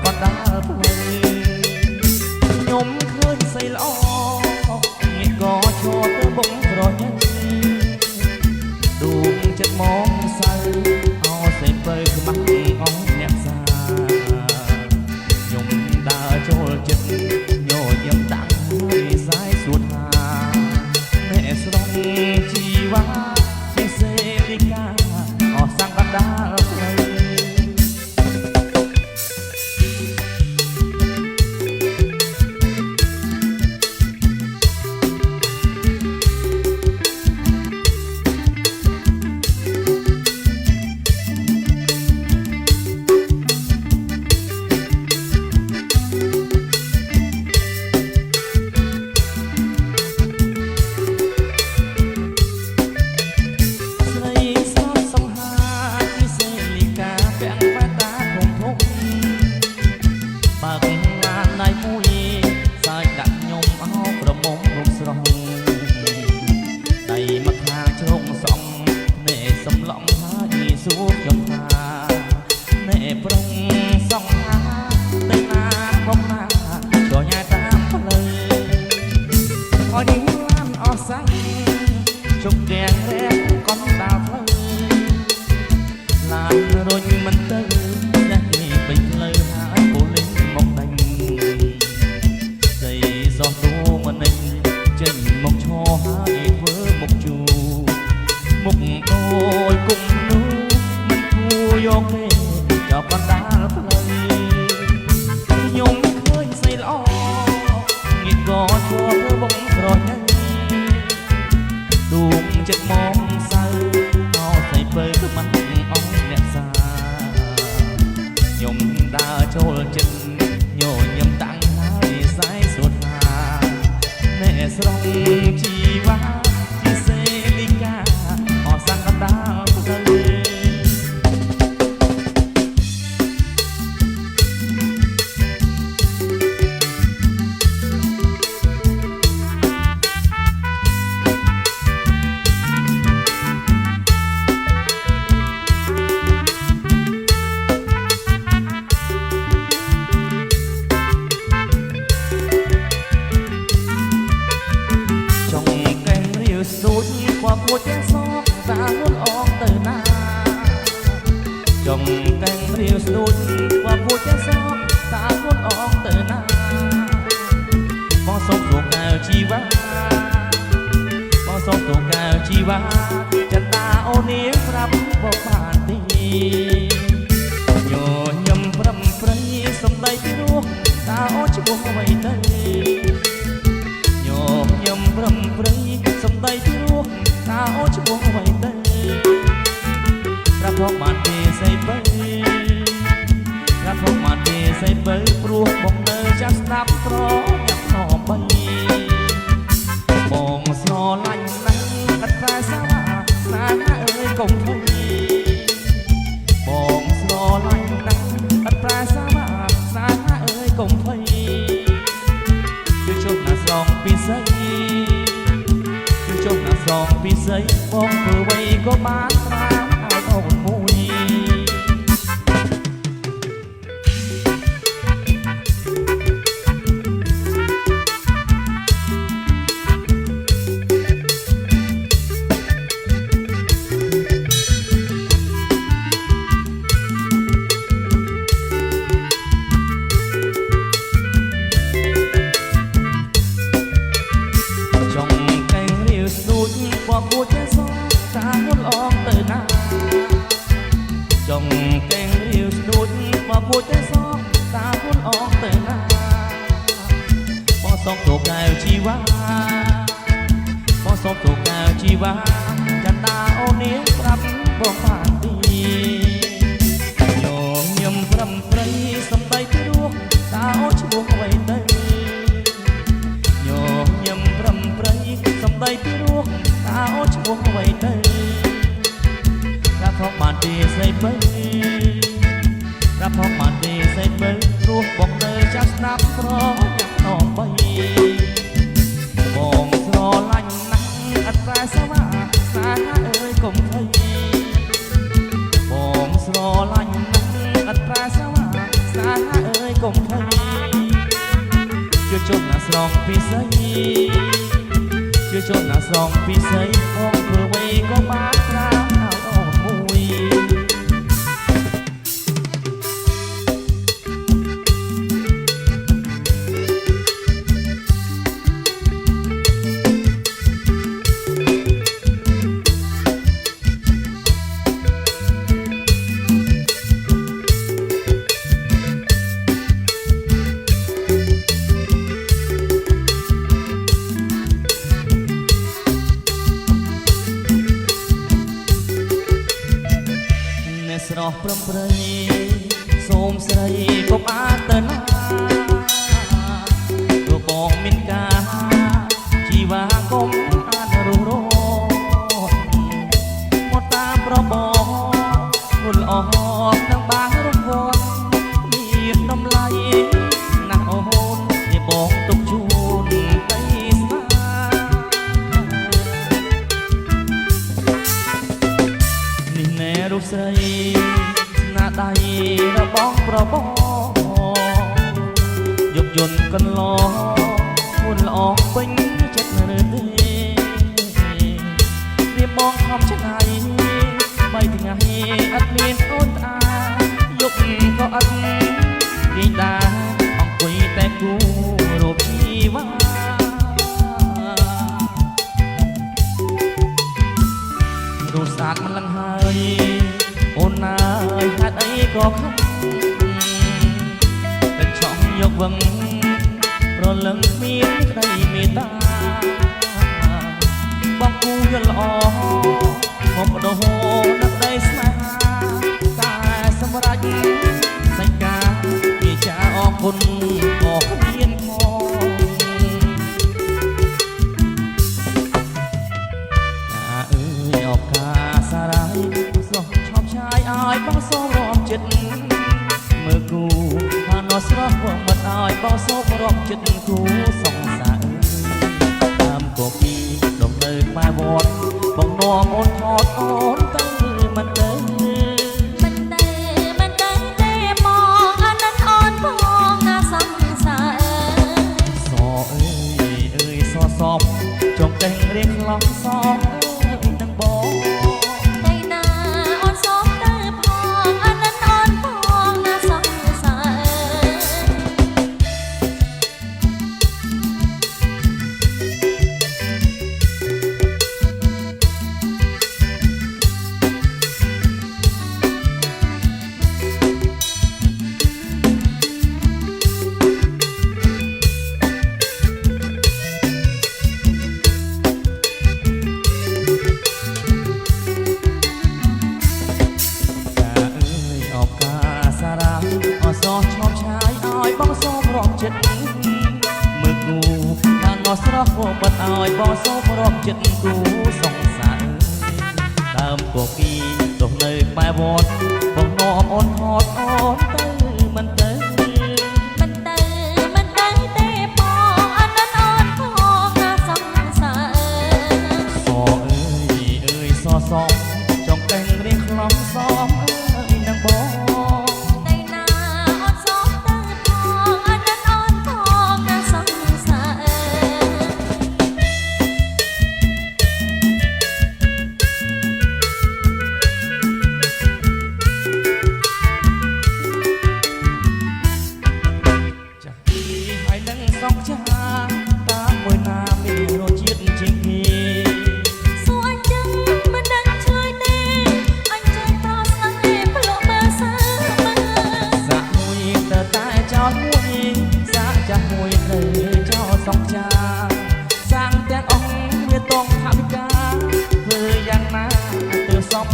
កណ្ដាលផ្លូវខ្ញុំឃើញស្អីល្អងាកក៏ឈរទៅបងក្រញ៉ាដួងចិត្តមកសៅអោសេពើខ្មាស់អស់អ្នកសាខ្ញុំដើរចូលចិត្តញញឹមតាំងហើយសាយសួតថាអ្នកស្រុងជីវ៉ាជាសេរីកាអស់សាំងកណ្ដាលផ្លូវជុកទាំងរែកកណ្ដាលផ្លូវឡានរុញមិនទៅនេះពេញផ្លូវហើយពូលិសមកដេញស្អីសោះទូមិនដេញចេញមកឈរហើយធ្វើមុខជូមុខដូចគុំនោះមិនគួរយកទេចោលកណ្ដាលផ្លូវខ្ញុំឃើញស្អីល្អងាកក៏ឈរធ្វើបងក្រញ៉ាដួងចិត្តមកសៅអោស្អីពើគឺមិនអស់អ្នកសាខ្ញុំដើរចូលចិត្តញញឹមតាំងហើយសាយសួតថាអ្នកស្រុងជីវ៉ាជាសេរីកាអស់សាំងកណ្ដាលផ្លូវគួរទាំងសងតាលួនអងទៅណាចង់តែងរៀវស្ដួចគួរទាំងសងតាលួនអងទៅណាបងសុំទូកែវជីវ៉ាបងសុំទូកែវជីវ៉ាចិនតាអូននាងប្រាប់បងបានទីញញឹមប្រំប្រៃសំដីពីរោះតាអូនឈ្មោះអ្វីទៅញញឹមប្រំប្រៃសំដីពីរោះតាអូនឈ្មោះអ្វីទៅប្រាប់ផងបានទេស្អីបើប្រាប់ផងបានទេស្អីបើព្រោះបងនៅចាំស្ដាប់ត្រញាប់ខំបីបងស្រឡាញ់ណាស់កាត់តែសាវ៉ាស្នាអើយកុំភ័យបងស្រឡាញ់ណាស់កាត់តែសាវ៉ាស្នាអើយកុំភ័យជួយជប់ណាស្រងពីស្អីជុំណាស្រងពីស្អីបងធ្វើអ្វីក៏បានត្រាំឲ្យអូនមួយគួរចេះសងតាលួនអងទៅណាចង់កេងរាវស្ដួចមកគួរចេះសងតាលួនអងទៅណាបងសុំទូកែវជីវ៉ាបងសុំទូកែវជីវ៉ាចន្ទាអូននាងប្រាប់បងបានទីញញឹមប្រំប្រៃសំដីពីរោះតាអូនឈ្មោះអ្វីទៅញញឹមប្រំប្រៃសំដីពីរោះតាអូនឈ្មោះអ្វីទៅប្រាប់ផងបានទេស្អីបើប្រាប់ផងបានទេស្អីបើព្រោះបងនៅចាំស្ដាប់ត្រញាប់ខំបីបងស្រឡាញ់ណាស់អត់តែសាវ៉ាស្នាអើយកុំភ័យបងស្រឡាញ់ណាស់អត់តែសាវ៉ាស្នាអើ យកុំភ័យជួយជប់ណាស្រងពីស្អីជួយជប់ណាស្រងពីស្អីផងធ្វើអ្វីក៏បានក្រៅឲ្យអូនមួយស្រស់ព្រមព្រៃសូមស្រីកុំអាចទៅណាព្រោះបងមានការជីវាកុំអាចរស់រស់មកតាមប្របងគុណអស់នឹងបានរង្វាន់មានតម្លៃណាស់អូននេះបងទុកជូនតែស្មានេះណែរូបស្រីដៃរបស់ប្របងយប់យន្តកន្លងមុនល្អពេញចិត្តនៅទេវាបងខំឆ្ងាយបីថ្ងៃអត់មានអូនតាយប់ក៏អត់គេដែរអង្គុយតែគូរូបជីវ៉ារូបស្អាតមិនលឹងហើយអូនណាយហេតុអីក៏ខំតែចង់យកវឹងប្រលឹងគ្មានក្តីមេត្តាបងគូយល់ល្អមកបដោះនឹកដីស្នេហាតែសម្រេចសេចក្ដីវាចាអរគុណក៏គ្មានផងអើយអបការសារ៉ាយឲ្យបងសូមរាប់ចិត្តមើលគូថានោះស្រស់ព្រមមិនឲ្យបងសូមរាប់ចិត្តគូសង្សារតាមគោពីដងនៅក្បែរវត្តបងនាំអូនថតអូនទៅមិនទៅទេមកអាណិតអូនផងណាសង្សារសអើយសសពចង់តែងរៀងខ្លងសងនឹងបងមើលគូថានោះស្រស់ព្រមមិនឲ្យបងសូមរាប់ចិត្តគូសង្សារដើមគគីទោះនៅក្បែរវត្តបងនាំអូនថតអូនទៅមិនទៅទេបងអាណិតអូនផងណាសង្សារសអើយសសពចង់តែងរៀងខ្លំសមអើយនឹងបង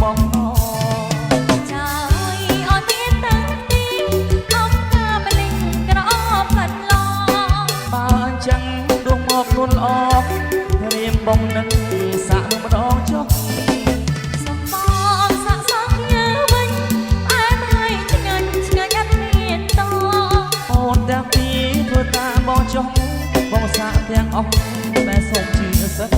បងចាយអូនមានតាំងទីអង្គកាបលិញក្រអបផាត់ឡងបើអញ្ចឹងដួងមកខ្លួនល្អរៀមបងនឹងសាក់ម្ដងចុះសំបងសាក់សងញើវិញអែមហើយឆ្ងាញ់អត់មានតអូនទាំងពីរធ្វើតាមបងចុះបងសាក់ទាំងអស់តែសូមជឿសិន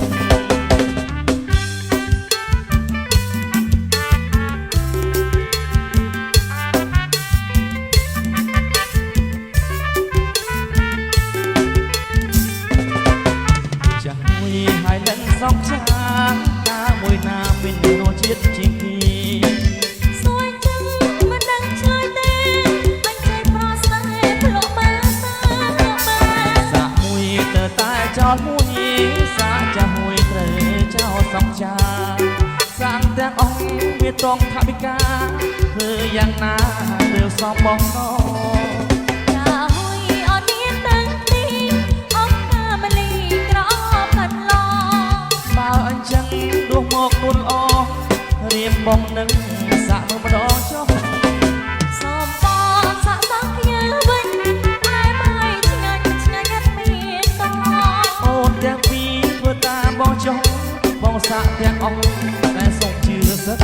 ល់មួយសាចាហួយត្រូវចោលសង្ចាសាងទាំងអង្គវាតងថាវិការធ្វើយ៉ាងណារឿងសំបងណចាហួយអត់មានទាំងទីអង្គការមលីក្រកាត់ឡបើអញ្ចឹងដួសមកគុណអរៀបបងនឹងសាក់មើលម្ដងចុះសូមបងសាក់សងគ្នាវិញតែមិនឆ្ងាញ់ឆ្ងាញ់អត់មានតអូនទាំងពីរធ្វើតាមបងចុះបងសាក់ទាំងអស់តែសូមជឿសឹក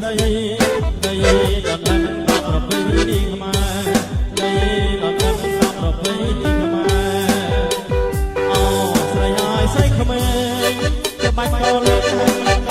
ដីដីដល់តែមិនប្រពៃណីខ្មែរដីដល់តែមិនប្រពៃណីខ្មែរអូស្រីហើយស្រីក្មេងจะបាច់តលើកហើយមិនត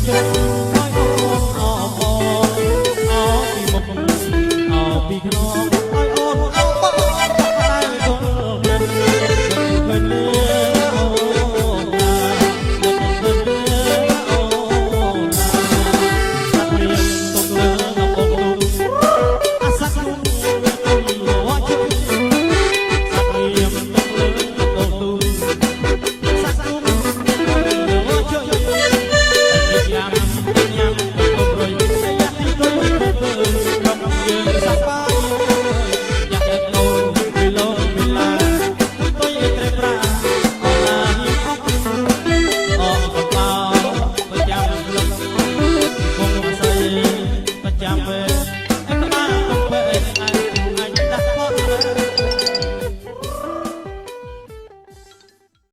ជា